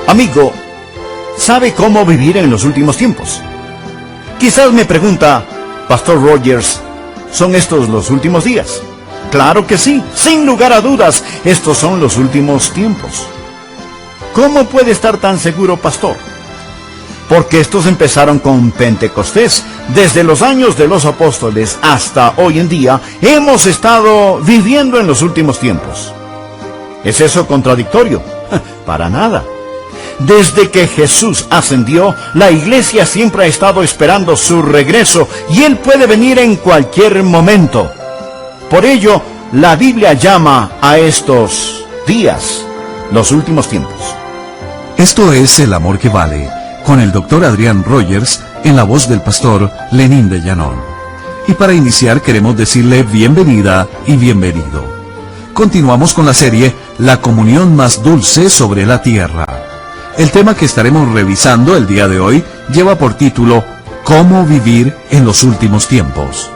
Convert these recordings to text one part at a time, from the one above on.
Amigo, ¿sabe cómo vivir en los últimos tiempos? Quizás me pregunta, Pastor Rogers, ¿son estos los últimos días? Claro que sí, sin lugar a dudas, estos son los últimos tiempos. ¿Cómo puede estar tan seguro, pastor? Porque estos empezaron con Pentecostés. Desde los años de los apóstoles hasta hoy en día, hemos estado viviendo en los últimos tiempos. ¿Es eso contradictorio? Para nada. Desde que Jesús ascendió, la iglesia siempre ha estado esperando su regreso y Él puede venir en cualquier momento. Por ello, la Biblia llama a estos días los últimos tiempos. Esto es El Amor que Vale, con el Dr. Adrián Rogers, en la voz del pastor Lenín de Llanón. Y para iniciar queremos decirle bienvenida y bienvenido. Continuamos con la serie La comunión más dulce sobre la tierra. El tema que estaremos revisando el día de hoy lleva por título ¿Cómo vivir en los últimos tiempos?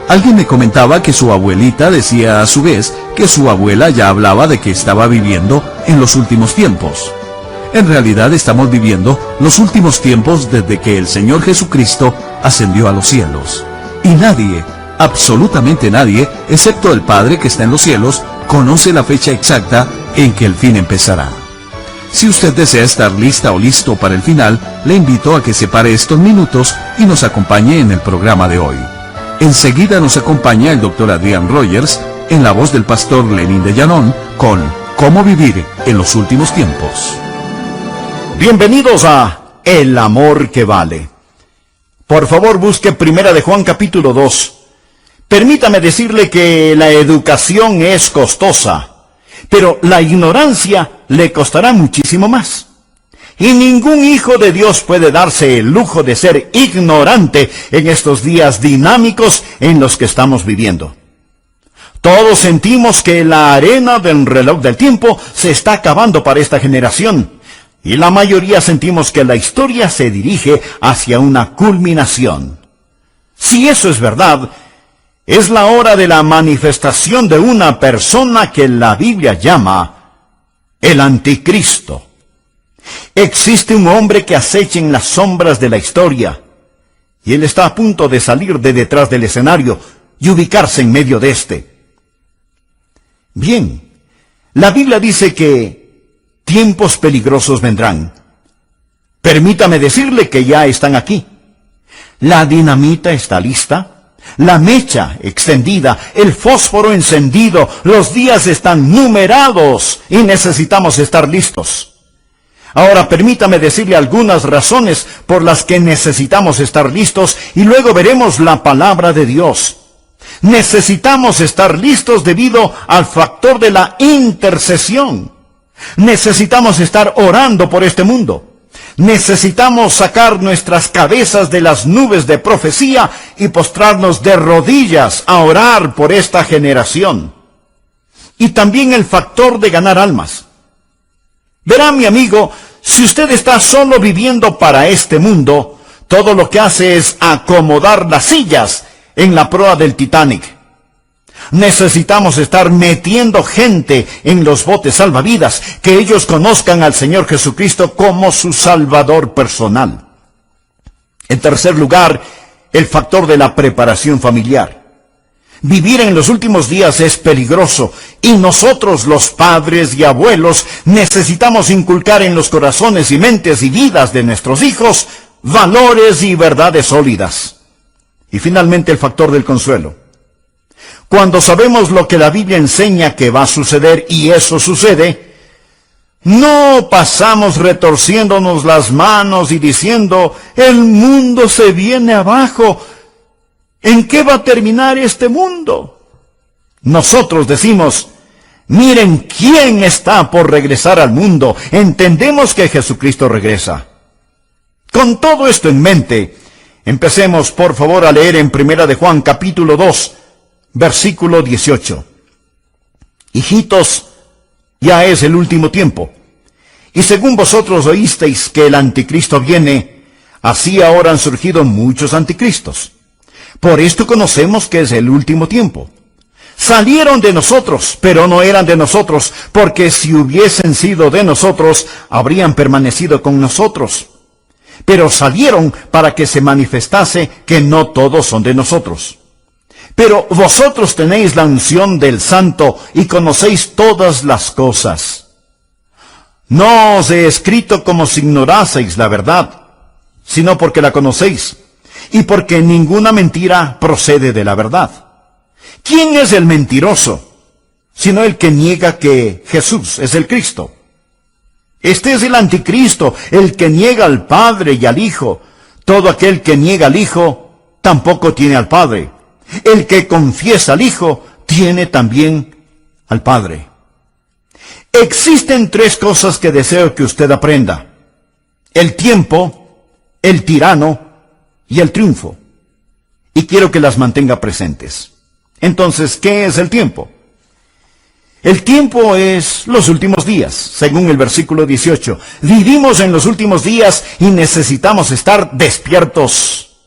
Alguien me comentaba que su abuelita decía a su vez que su abuela ya hablaba de que estaba viviendo en los últimos tiempos. En realidad estamos viviendo los últimos tiempos desde que el Señor Jesucristo ascendió a los cielos. Y nadie, absolutamente nadie, excepto el Padre que está en los cielos, conoce la fecha exacta en que el fin empezará. Si usted desea estar lista o listo para el final, le invito a que separe estos minutos y nos acompañe en el programa de hoy. Enseguida nos acompaña el Dr. Adrián Rogers, en la voz del pastor Lenín de Llanón, con ¿Cómo vivir en los últimos tiempos? Bienvenidos a El Amor que Vale. Por favor, busque 1 de Juan capítulo 2. Permítame decirle que la educación es costosa, pero la ignorancia le costará muchísimo más. Y ningún hijo de Dios puede darse el lujo de ser ignorante en estos días dinámicos en los que estamos viviendo. Todos sentimos que la arena del reloj del tiempo se está acabando para esta generación. Y la mayoría sentimos que la historia se dirige hacia una culminación. Si eso es verdad, es la hora de la manifestación de una persona que la Biblia llama el Anticristo. Existe un hombre que acecha en las sombras de la historia, y él está a punto de salir de detrás del escenario y ubicarse en medio de este. Bien, la Biblia dice que tiempos peligrosos vendrán. Permítame decirle que ya están aquí. La dinamita está lista, la mecha extendida, el fósforo encendido, los días están numerados y necesitamos estar listos. Ahora permítame decirle algunas razones por las que necesitamos estar listos y luego veremos la palabra de Dios. Necesitamos estar listos debido al factor de la intercesión. Necesitamos estar orando por este mundo. Necesitamos sacar nuestras cabezas de las nubes de profecía y postrarnos de rodillas a orar por esta generación. Y también el factor de ganar almas. Verá, mi amigo, si usted está solo viviendo para este mundo, todo lo que hace es acomodar las sillas en la proa del Titanic. Necesitamos estar metiendo gente en los botes salvavidas, que ellos conozcan al Señor Jesucristo como su Salvador personal. En tercer lugar, el factor de la preparación familiar. Vivir en los últimos días es peligroso, y nosotros, los padres y abuelos, necesitamos inculcar en los corazones y mentes y vidas de nuestros hijos valores y verdades sólidas. Y finalmente el factor del consuelo. Cuando sabemos lo que la Biblia enseña que va a suceder y eso sucede, no pasamos retorciéndonos las manos y diciendo, el mundo se viene abajo. ¿En qué va a terminar este mundo? Nosotros decimos, miren quién está por regresar al mundo. Entendemos que Jesucristo regresa. Con todo esto en mente, empecemos por favor a leer en 1 de Juan capítulo 2, versículo 18. Hijitos, ya es el último tiempo. Y según vosotros oísteis que el anticristo viene, así ahora han surgido muchos anticristos. Por esto conocemos que es el último tiempo. Salieron de nosotros, pero no eran de nosotros, porque si hubiesen sido de nosotros, habrían permanecido con nosotros. Pero salieron para que se manifestase que no todos son de nosotros. Pero vosotros tenéis la unción del Santo y conocéis todas las cosas. No os he escrito como si ignoraseis la verdad, sino porque la conocéis, y porque ninguna mentira procede de la verdad. ¿Quién es el mentiroso, sino el que niega que Jesús es el Cristo? Este es el anticristo, el que niega al Padre y al Hijo. Todo aquel que niega al Hijo, tampoco tiene al Padre. El que confiesa al Hijo, tiene también al Padre. Existen tres cosas que deseo que usted aprenda: el tiempo, el tirano y el triunfo. Y quiero que las mantenga presentes. Entonces, ¿qué es el tiempo? El tiempo es los últimos días, según el versículo 18. Vivimos en los últimos días y necesitamos estar despiertos.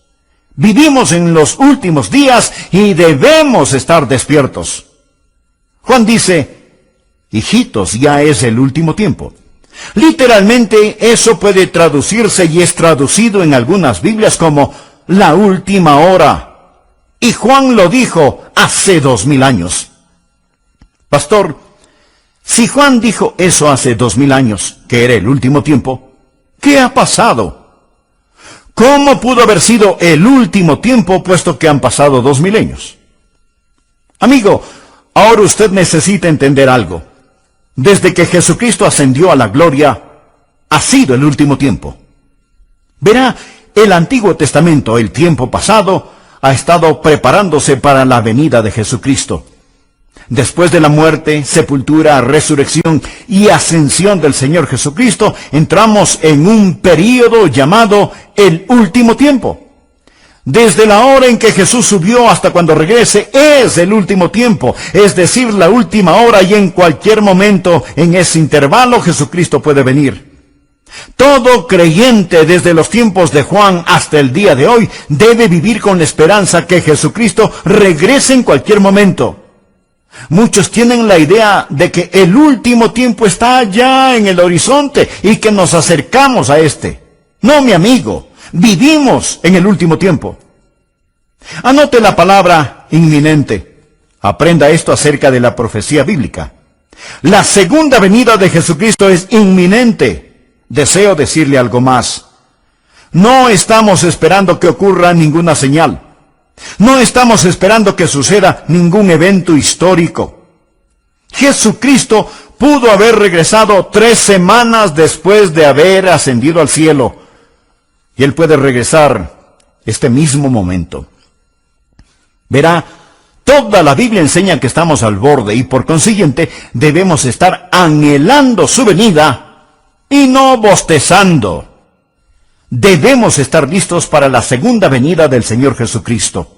Vivimos en los últimos días y debemos estar despiertos. Juan dice: hijitos, ya es el último tiempo. Literalmente, eso puede traducirse y es traducido en algunas Biblias como la última hora. Y Juan lo dijo hace 2000 años. Pastor, si Juan dijo eso hace 2000 años, que era el último tiempo, ¿qué ha pasado? ¿Cómo pudo haber sido el último tiempo puesto que han pasado 2000 años? Amigo, ahora usted necesita entender algo. Desde que Jesucristo ascendió a la gloria, ha sido el último tiempo. Verá, el Antiguo Testamento, el tiempo pasado, ha estado preparándose para la venida de Jesucristo. Después de la muerte, sepultura, resurrección y ascensión del Señor Jesucristo, entramos en un período llamado el último tiempo. Desde la hora en que Jesús subió hasta cuando regrese, es el último tiempo, es decir, la última hora, y en cualquier momento en ese intervalo Jesucristo puede venir. Todo creyente desde los tiempos de Juan hasta el día de hoy debe vivir con la esperanza que Jesucristo regrese en cualquier momento. Muchos tienen la idea de que el último tiempo está allá en el horizonte y que nos acercamos a este. No, mi amigo, vivimos en el último tiempo. Anote la palabra inminente. Aprenda esto acerca de la profecía bíblica. La segunda venida de Jesucristo es inminente. Deseo decirle algo más. No estamos esperando que ocurra ninguna señal. No estamos esperando que suceda ningún evento histórico. Jesucristo pudo haber regresado 3 semanas después de haber ascendido al cielo. Y Él puede regresar este mismo momento. Verá, toda la Biblia enseña que estamos al borde y por consiguiente debemos estar anhelando su venida y no bostezando. Debemos estar listos para la segunda venida del Señor Jesucristo.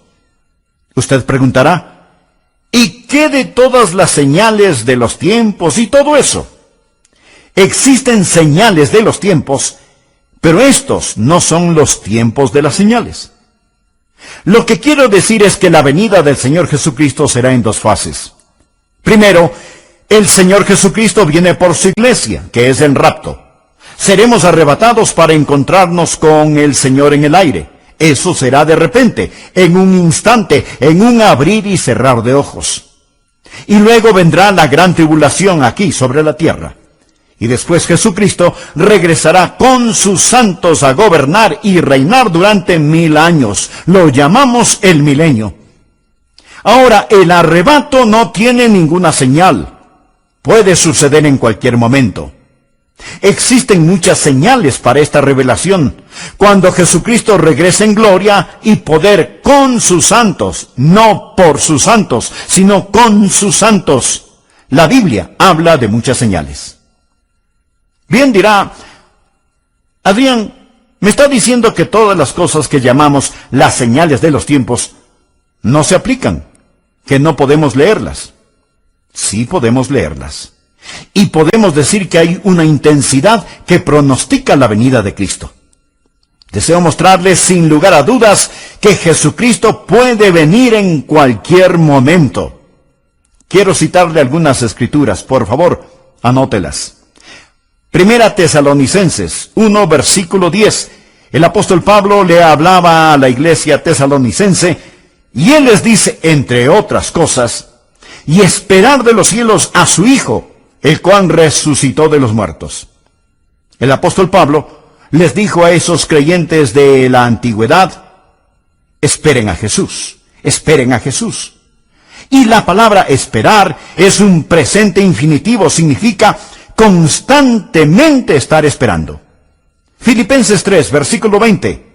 Usted preguntará, ¿y qué de todas las señales de los tiempos y todo eso? Existen señales de los tiempos, pero estos no son los tiempos de las señales. Lo que quiero decir es que la venida del Señor Jesucristo será en 2 fases. Primero, el Señor Jesucristo viene por su iglesia, que es el rapto. Seremos arrebatados para encontrarnos con el Señor en el aire. Eso será de repente, en un instante, en un abrir y cerrar de ojos. Y luego vendrá la gran tribulación aquí sobre la tierra. Y después Jesucristo regresará con sus santos a gobernar y reinar durante 1000 años. Lo llamamos el milenio. Ahora, el arrebato no tiene ninguna señal. Puede suceder en cualquier momento. Existen muchas señales para esta revelación. Cuando Jesucristo regrese en gloria y poder con sus santos, no por sus santos, sino con sus santos. La Biblia habla de muchas señales. Bien dirá, Adrián, me está diciendo que todas las cosas que llamamos las señales de los tiempos no se aplican, que no podemos leerlas. Sí podemos leerlas. Y podemos decir que hay una intensidad que pronostica la venida de Cristo. Deseo mostrarles sin lugar a dudas que Jesucristo puede venir en cualquier momento. Quiero citarle algunas escrituras, por favor, anótelas. Primera Tesalonicenses 1, versículo 10. El apóstol Pablo le hablaba a la iglesia tesalonicense, y él les dice, entre otras cosas, y esperar de los cielos a su Hijo, el cual resucitó de los muertos. El apóstol Pablo les dijo a esos creyentes de la antigüedad, esperen a Jesús, esperen a Jesús. Y la palabra esperar es un presente infinitivo, significa constantemente estar esperando. Filipenses 3, versículo 20.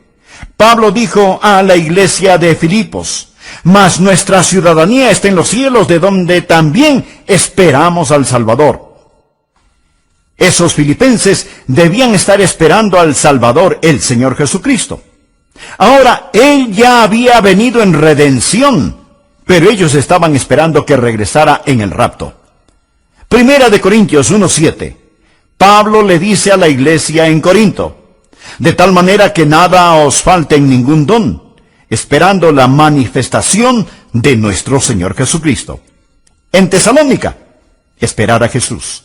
Pablo dijo a la iglesia de Filipos, mas nuestra ciudadanía está en los cielos, de donde también esperamos al Salvador. Esos filipenses debían estar esperando al Salvador, el Señor Jesucristo. Ahora, Él ya había venido en redención, pero ellos estaban esperando que regresara en el rapto. Primera de Corintios 1:7. Pablo le dice a la iglesia en Corinto, de tal manera que nada os falte en ningún don, esperando la manifestación de nuestro Señor Jesucristo. En Tesalónica, esperar a Jesús.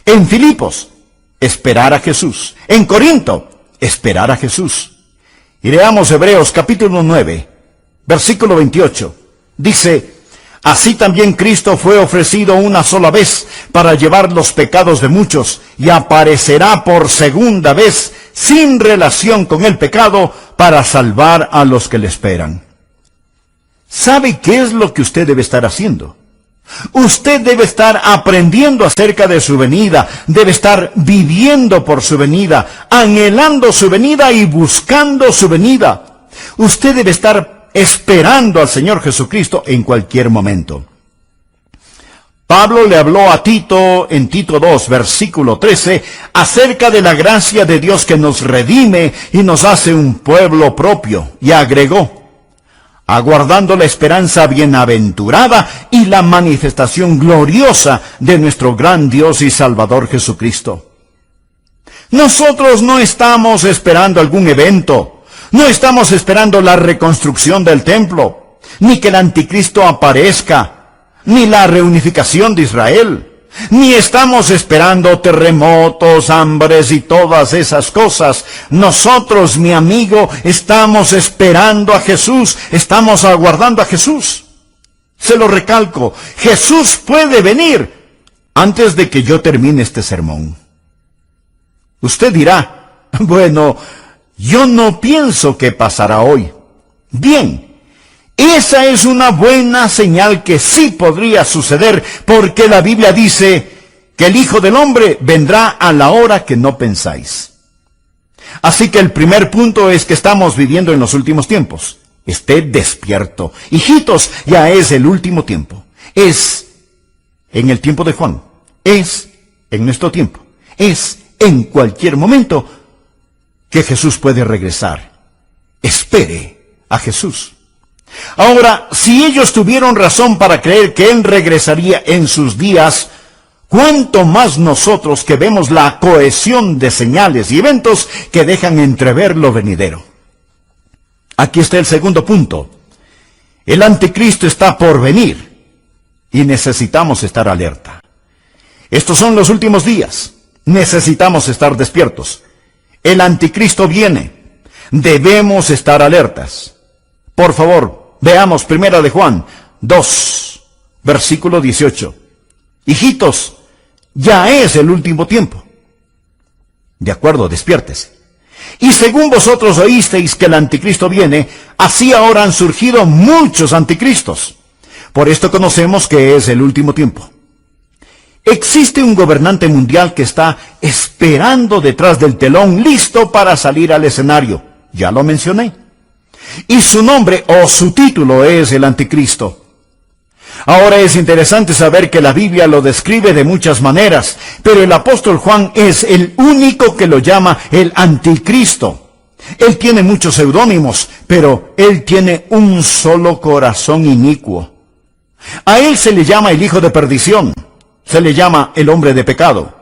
En Filipos, esperar a Jesús. En Corinto, esperar a Jesús. Y leamos Hebreos capítulo 9, versículo 28. Dice, así también Cristo fue ofrecido una sola vez para llevar los pecados de muchos, y aparecerá por segunda vez sin relación con el pecado para salvar a los que le esperan. ¿Sabe qué es lo que usted debe estar haciendo? Usted debe estar aprendiendo acerca de su venida, debe estar viviendo por su venida, anhelando su venida y buscando su venida. Usted debe estar esperando al Señor Jesucristo en cualquier momento. Pablo le habló a Tito en Tito 2, versículo 13, acerca de la gracia de Dios que nos redime y nos hace un pueblo propio, y agregó, aguardando la esperanza bienaventurada y la manifestación gloriosa de nuestro gran Dios y Salvador Jesucristo. Nosotros no estamos esperando algún evento, no estamos esperando la reconstrucción del templo, ni que el anticristo aparezca, ni la reunificación de Israel, ni estamos esperando terremotos, hambres y todas esas cosas. Nosotros, mi amigo, estamos esperando a Jesús, estamos aguardando a Jesús. Se lo recalco, Jesús puede venir antes de que yo termine este sermón. Usted dirá, bueno, yo no pienso que pasará hoy. Bien. Esa es una buena señal que sí podría suceder, porque la Biblia dice que el Hijo del Hombre vendrá a la hora que no pensáis. Así que el primer punto es que estamos viviendo en los últimos tiempos. Esté despierto. Hijitos, ya es el último tiempo. Es en el tiempo de Juan. Es en nuestro tiempo. Es en cualquier momento que Jesús puede regresar. Espere a Jesús. Ahora, si ellos tuvieron razón para creer que Él regresaría en sus días, ¿cuánto más nosotros que vemos la cohesión de señales y eventos que dejan entrever lo venidero? Aquí está el segundo punto. El anticristo está por venir y necesitamos estar alerta. Estos son los últimos días. Necesitamos estar despiertos. El anticristo viene. Debemos estar alertas. Por favor, veamos Primera de Juan 2, versículo 18. Hijitos, ya es el último tiempo. De acuerdo, despiértese. Y según vosotros oísteis que el anticristo viene, así ahora han surgido muchos anticristos. Por esto conocemos que es el último tiempo. Existe un gobernante mundial que está esperando detrás del telón, listo para salir al escenario. Ya lo mencioné. Y su nombre o su título es el anticristo. Ahora es interesante saber que la Biblia lo describe de muchas maneras, pero el apóstol Juan es el único que lo llama el anticristo. Él tiene muchos seudónimos, pero él tiene un solo corazón inicuo. A él se le llama el hijo de perdición, se le llama el hombre de pecado,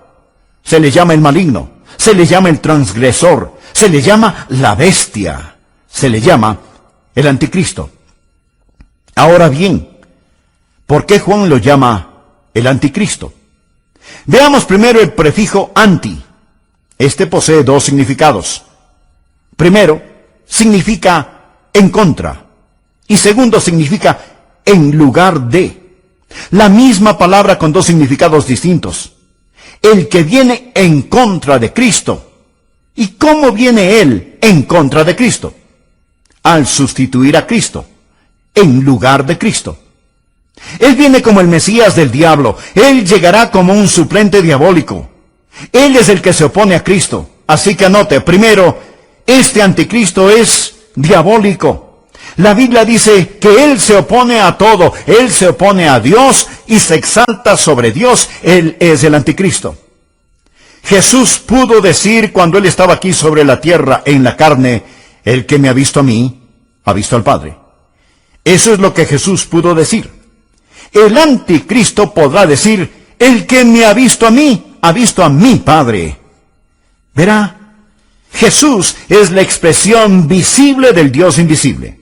se le llama el maligno, se le llama el transgresor, se le llama la bestia. Se le llama el anticristo. Ahora bien, ¿Por qué Juan lo llama el anticristo? Veamos primero el prefijo anti. Este posee dos significados. Primero, significa en contra. Y segundo, significa en lugar de. La misma palabra con dos significados distintos. El que viene en contra de Cristo. ¿Y cómo viene Él en contra de Cristo? Al sustituir a Cristo, en lugar de Cristo. Él viene como el Mesías del diablo. Él llegará como un suplente diabólico. Él es el que se opone a Cristo. Así que anote, primero, este anticristo es diabólico. La Biblia dice que Él se opone a todo. Él se opone a Dios y se exalta sobre Dios. Él es el anticristo. Jesús pudo decir cuando Él estaba aquí sobre la tierra en la carne, el que me ha visto a mí, ha visto al Padre. Eso es lo que Jesús pudo decir. El anticristo podrá decir, el que me ha visto a mí, ha visto a mi Padre. Verá, Jesús es la expresión visible del Dios invisible.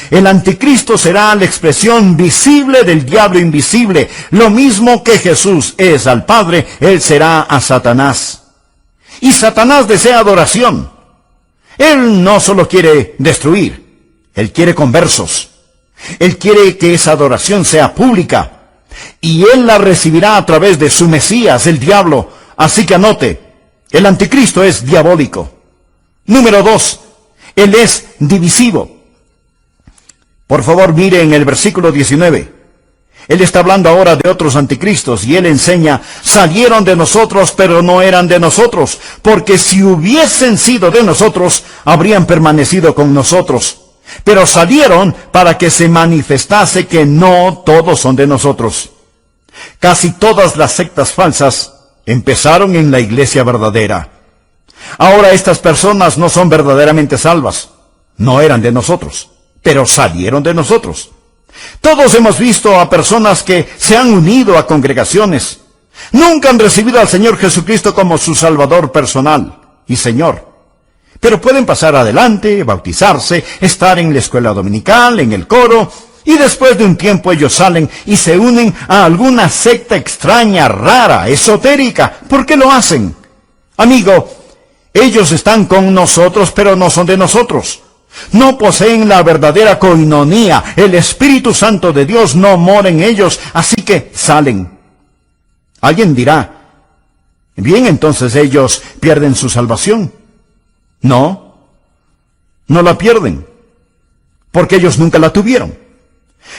El anticristo será la expresión visible del diablo invisible. Lo mismo que Jesús es al Padre, Él será a Satanás. Y Satanás desea adoración. Él no solo quiere destruir, Él quiere conversos. Él quiere que esa adoración sea pública. Y Él la recibirá a través de su Mesías, el diablo. Así que anote, el anticristo es diabólico. Número 2, Él es divisivo. Por favor, mire en el versículo 19. Él está hablando ahora de otros anticristos y Él enseña, salieron de nosotros, pero no eran de nosotros, porque si hubiesen sido de nosotros, habrían permanecido con nosotros. Pero salieron para que se manifestase que no todos son de nosotros. Casi todas las sectas falsas empezaron en la iglesia verdadera. Ahora estas personas no son verdaderamente salvas. No eran de nosotros, pero salieron de nosotros. Todos hemos visto a personas que se han unido a congregaciones. Nunca han recibido al Señor Jesucristo como su Salvador personal y Señor. Pero pueden pasar adelante, bautizarse, estar en la escuela dominical, en el coro, y después de un tiempo ellos salen y se unen a alguna secta extraña, rara, esotérica. ¿Por qué lo hacen? Amigo, ellos están con nosotros, pero no son de nosotros. No poseen la verdadera coinonía. El Espíritu Santo de Dios no mora en ellos, así que salen. Alguien dirá, bien, entonces ellos pierden su salvación. No, no la pierden, porque ellos nunca la tuvieron.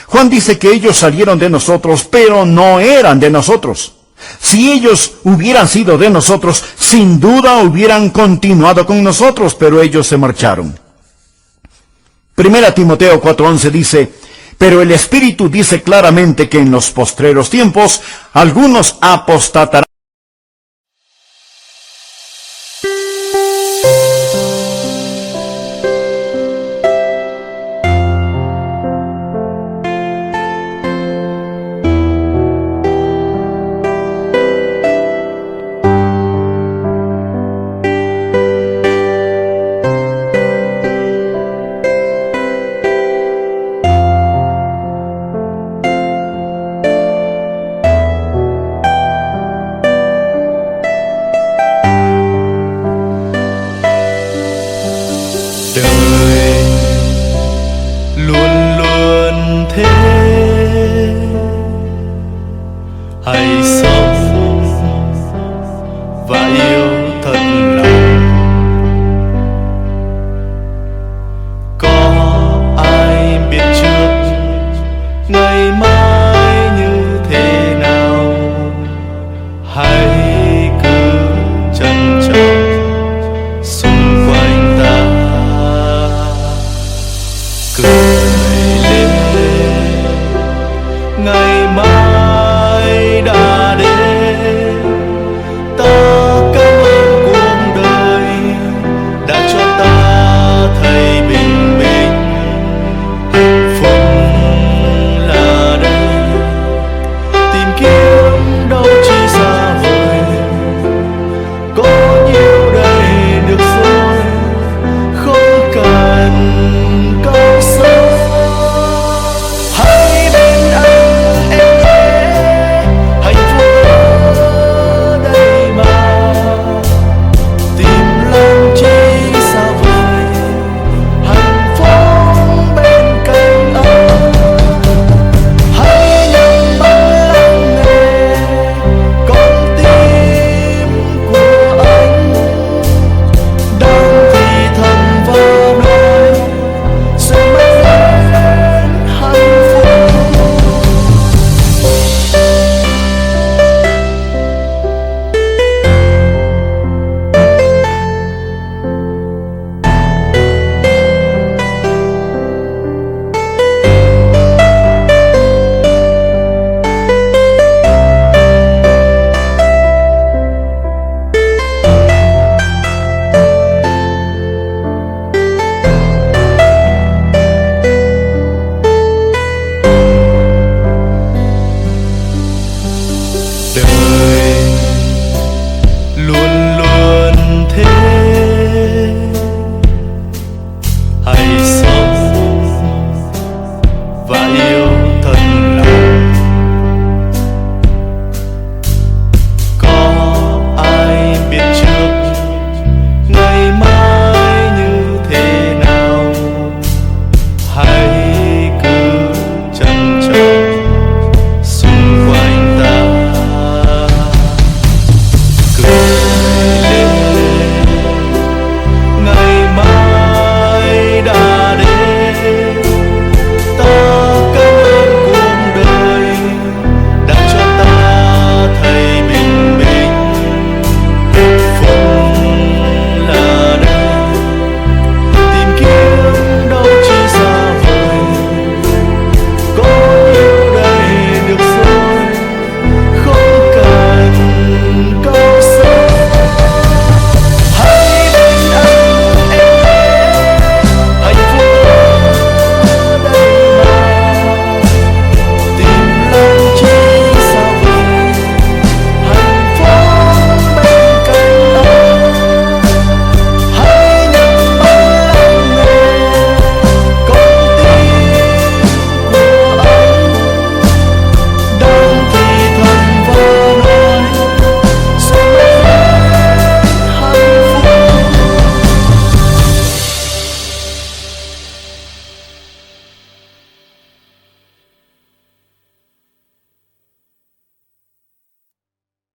Juan dice que ellos salieron de nosotros, pero no eran de nosotros. Si ellos hubieran sido de nosotros, sin duda hubieran continuado con nosotros, pero ellos se marcharon. Primera Timoteo 4:11 dice, pero el Espíritu dice claramente que en los postreros tiempos algunos apostatarán.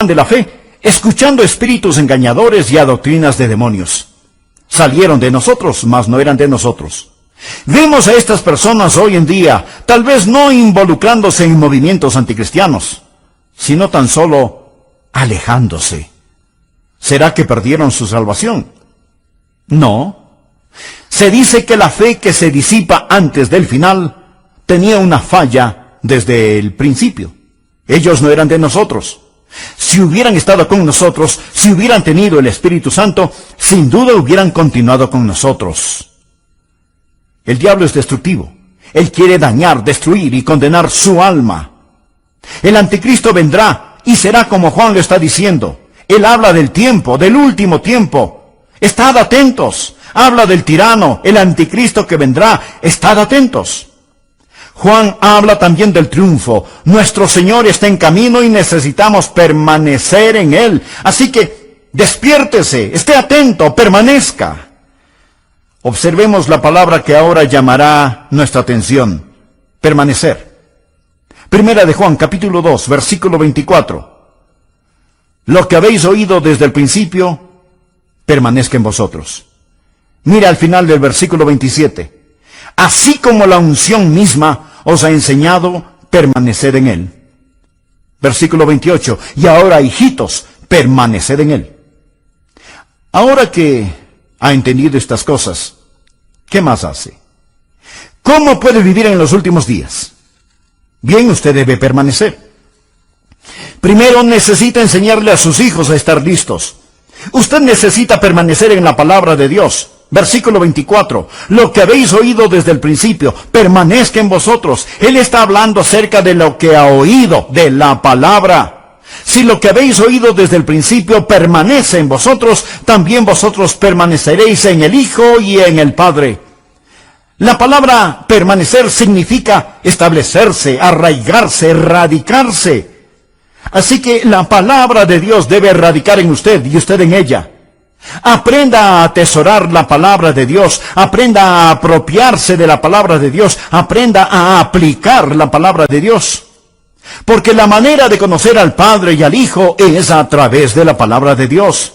de la fe, escuchando espíritus engañadores y a doctrinas de demonios. Salieron de nosotros, mas no eran de nosotros. Vemos a estas personas hoy en día, tal vez no involucrándose en movimientos anticristianos, sino tan solo alejándose. ¿Será que perdieron su salvación? No. Se dice que la fe que se disipa antes del final tenía una falla desde el principio. Ellos no eran de nosotros. Si hubieran estado con nosotros, si hubieran tenido el Espíritu Santo, sin duda hubieran continuado con nosotros. El diablo es destructivo. Él quiere dañar, destruir y condenar su alma. El anticristo vendrá y será como Juan lo está diciendo. Él habla del tiempo, del último tiempo. Estad atentos. Habla del tirano, el anticristo que vendrá. Estad atentos. Juan habla también del triunfo. Nuestro Señor está en camino y necesitamos permanecer en Él. Así que despiértese, esté atento, permanezca. Observemos la palabra que ahora llamará nuestra atención. Permanecer. Primera de Juan, capítulo 2, versículo 24. Lo que habéis oído desde el principio, permanezca en vosotros. Mira al final del versículo 27. Así como la unción misma os ha enseñado, permaneced en Él. Versículo 28. Y ahora, hijitos, permaneced en Él. Ahora que ha entendido estas cosas, ¿qué más hace? ¿Cómo puede vivir en los últimos días? Bien, usted debe permanecer. Primero necesita enseñarle a sus hijos a estar listos. Usted necesita permanecer en la palabra de Dios. Versículo 24. Lo que habéis oído desde el principio, permanezca en vosotros. Él está hablando acerca de lo que ha oído, de la palabra. Si lo que habéis oído desde el principio permanece en vosotros, también vosotros permaneceréis en el Hijo y en el Padre. La palabra permanecer significa establecerse, arraigarse, radicarse. Así que la palabra de Dios debe radicar en usted y usted en ella. Aprenda a atesorar la palabra de Dios, aprenda a apropiarse de la palabra de Dios, aprenda a aplicar la palabra de Dios. Porque la manera de conocer al Padre y al Hijo es a través de la palabra de Dios.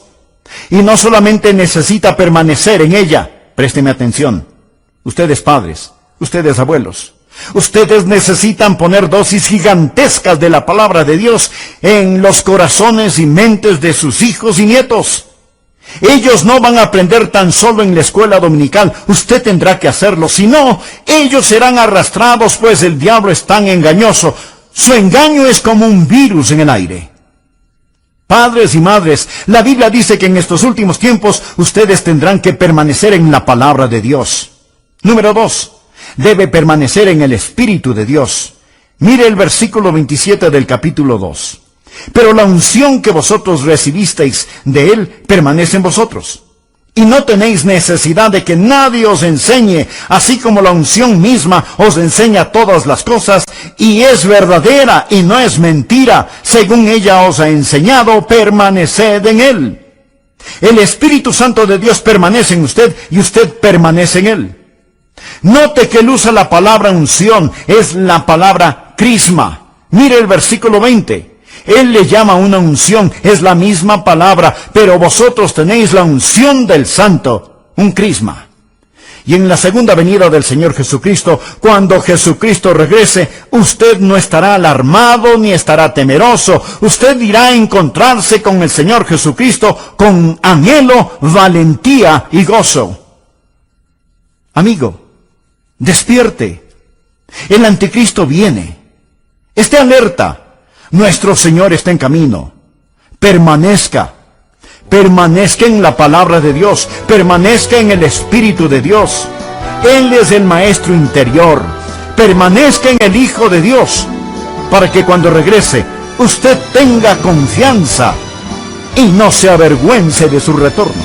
Y no solamente necesita permanecer en ella, présteme atención, ustedes padres, ustedes abuelos, ustedes necesitan poner dosis gigantescas de la palabra de Dios en los corazones y mentes de sus hijos y nietos. Ellos no van a aprender tan solo en la escuela dominical, usted tendrá que hacerlo, si no, ellos serán arrastrados, pues el diablo es tan engañoso. Su engaño es como un virus en el aire. Padres y madres, la Biblia dice que en estos últimos tiempos ustedes tendrán que permanecer en la palabra de Dios. Número 2, debe permanecer en el Espíritu de Dios. Mire el versículo 27 del capítulo 2. Pero la unción que vosotros recibisteis de Él permanece en vosotros. Y no tenéis necesidad de que nadie os enseñe, así como la unción misma os enseña todas las cosas, y es verdadera y no es mentira. Según ella os ha enseñado, permaneced en Él. El Espíritu Santo de Dios permanece en usted y usted permanece en Él. Note que él usa la palabra unción, es la palabra crisma. Mire el versículo 20. Él le llama una unción, es la misma palabra, pero vosotros tenéis la unción del Santo, un crisma. Y en la segunda venida del Señor Jesucristo, cuando Jesucristo regrese, usted no estará alarmado ni estará temeroso. Usted irá a encontrarse con el Señor Jesucristo con anhelo, valentía y gozo. Amigo, despierte. El anticristo viene. Esté alerta. Nuestro Señor está en camino. Permanezca. Permanezca en la palabra de Dios. Permanezca en el Espíritu de Dios. Él es el Maestro interior. Permanezca en el Hijo de Dios, para que cuando regrese, usted tenga confianza y no se avergüence de su retorno.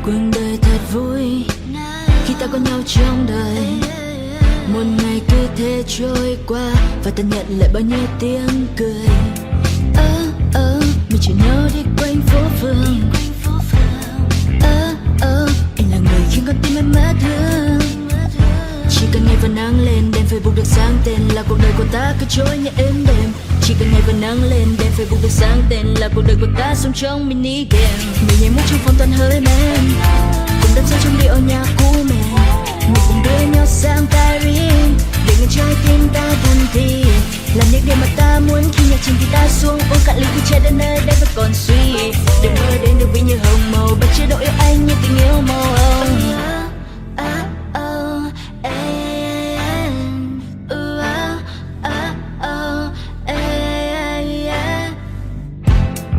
Cuộc đời thật vui khi ta có nhau trong đời. Một ngày cứ thế trôi qua và ta nhận lại bao nhiêu tiếng cười. Mình chỉ nhau đi quanh phố phường. Anh là người con tim em mất hương. Chỉ cần ngày và nắng lên, đèn Facebook được sáng tên là cuộc đời của ta cứ trôi như êm đềm. Chỉ cần ngày và nắng lên, đèn Facebook được sáng tên là cuộc đời của ta sống trong mini game. Mình nhảy múa trong phòng toàn hơi men, cùng đắm say trong điệu nhạc của mình. Mình cùng đưa nhau sang Paris, để ngân trái tim ta buồn thì làm những điều mà ta muốn khi nhạc trình thì ta xuống uống cạn ly khi trái đến nơi đây vẫn còn suy. Đừng mơ đến được vì như hồng màu, bất chế độ yêu anh như tình yêu màu hồng.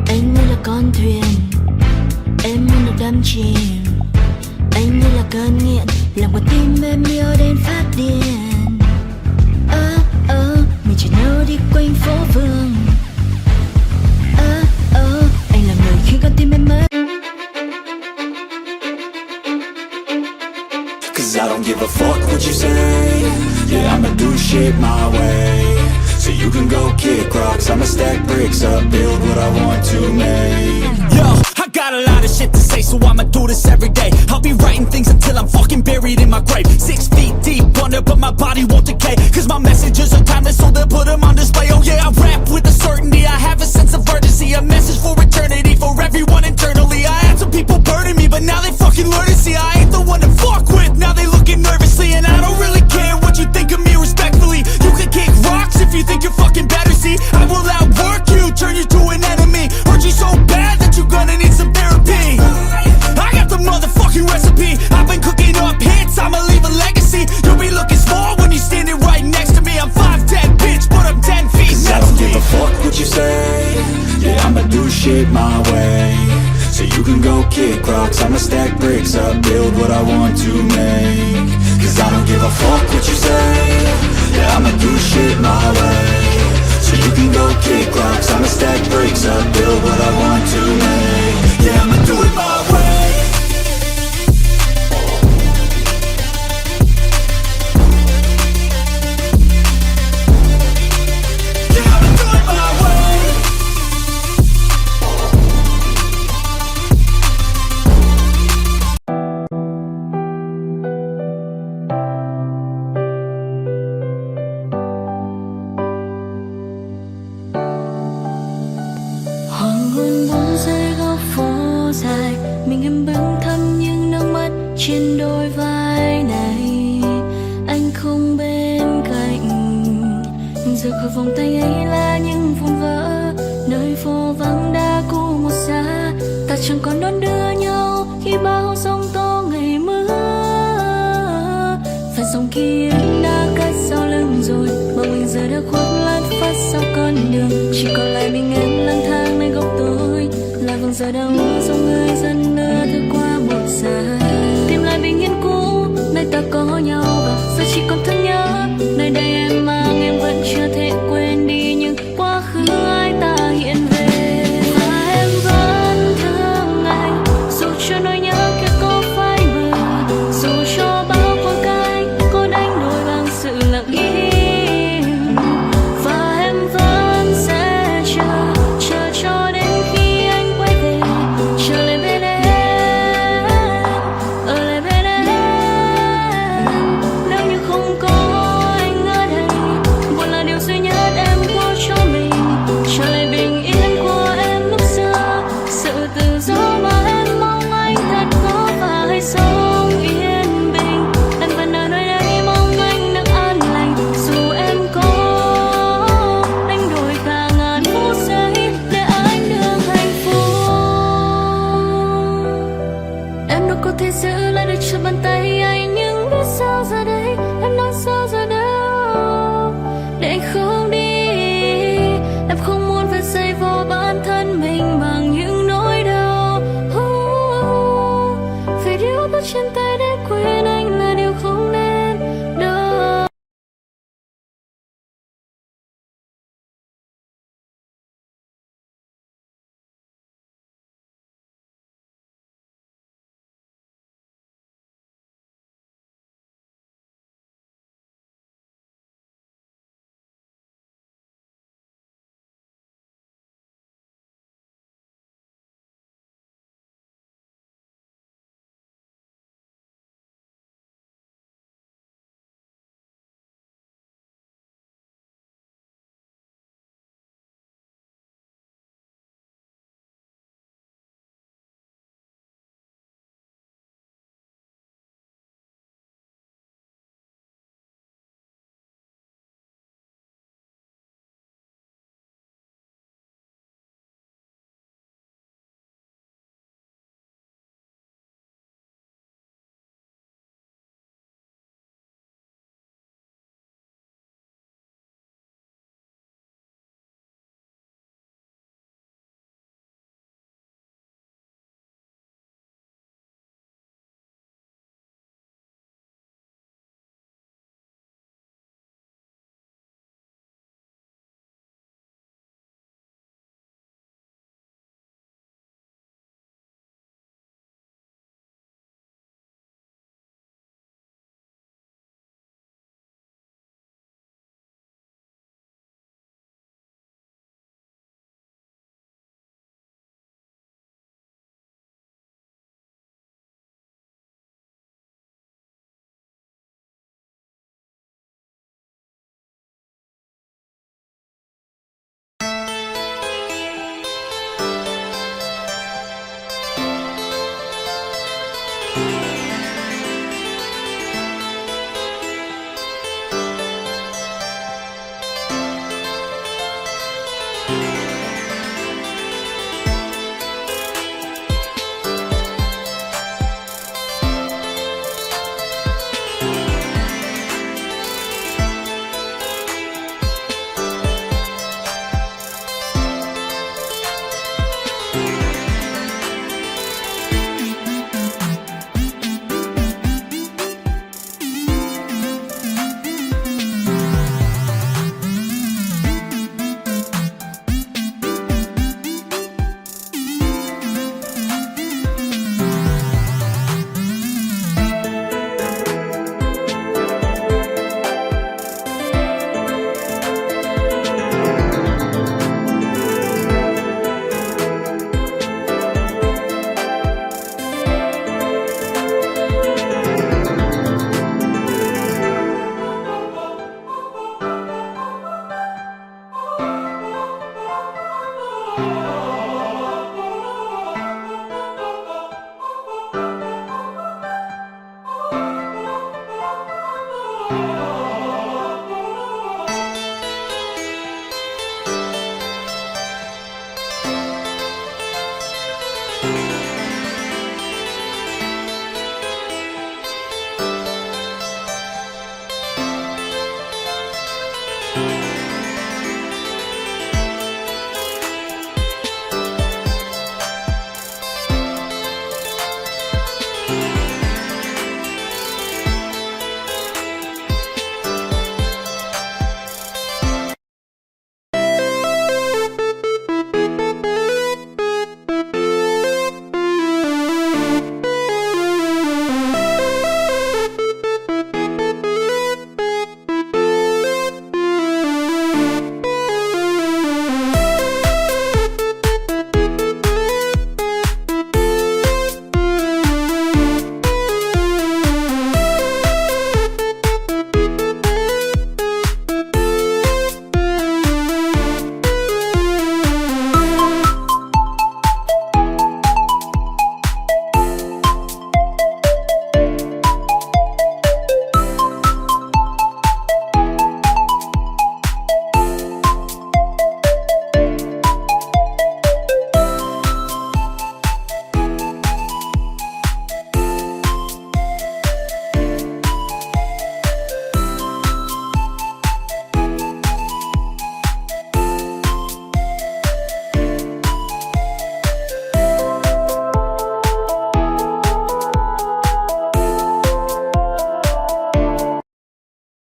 Anh như là con thuyền, em như là đắm chìm. Anh như là cơn nghiện, làm con tim em yêu đến phát điên. Mình chỉ nhau đi quanh phố phường. Anh là người khiến con tim em mất. Cause I don't give a fuck what you say. Yeah, I'ma do shit my way. So you can go kick rocks, I'ma stack bricks up, build what I want to make. Yo, I got a lot of shit to say, so I'ma do this every day. I'll be writing things until I'm fucking buried in my grave. 6 feet deep under, but my body won't decay. Cause my messages are timeless, so they'll put them on display. Oh yeah, I rap with a certainty, I have a sense of urgency. A message for eternity, for everyone internally. I had some people burning me, but now they fucking learn to see I ain't the one to fuck with, now they looking nervously. And I don't really care what you think of me respectfully. You can kick rocks if you think you're fucking better, see I will outwork you, turn you to an enemy. Hurt you so bad that you're gonna need some therapy. I got the motherfucking recipe, I've been cooking up hits, I'ma leave a legacy. You'll be looking small when you're standing right next to me. I'm 5'10", bitch, but I'm 10 feet Cause I next don't to give me. a fuck what you say. Yeah, I'ma do shit my way. So you can go kick rocks, I'ma stack bricks up, build what I want to make. Cause I don't give a fuck what you say. Yeah, I'ma do shit my way. So you can go kick rocks, I'ma stack bricks up, build what I want to make. Yeah, I'ma do it my way. Yeah, I'ma do it my way. Hoàng hôn 4 giây góc phố dài, mình em bâng thăm những nước mắt trên đôi vai này. Anh không bên cạnh, giờ khỏi vòng tay ấy là những vụn vỡ, nơi phố vắng đã cũ một xa. Ta chẳng còn đón đưa nhau khi bão giông tố ngày mưa. Và dòng ký ức đã cất sau lưng rồi, mà mình giờ đã khuất lát phát sau con đường. Chỉ còn lại mình em lang thang nơi góc tối, là vầng giờ đang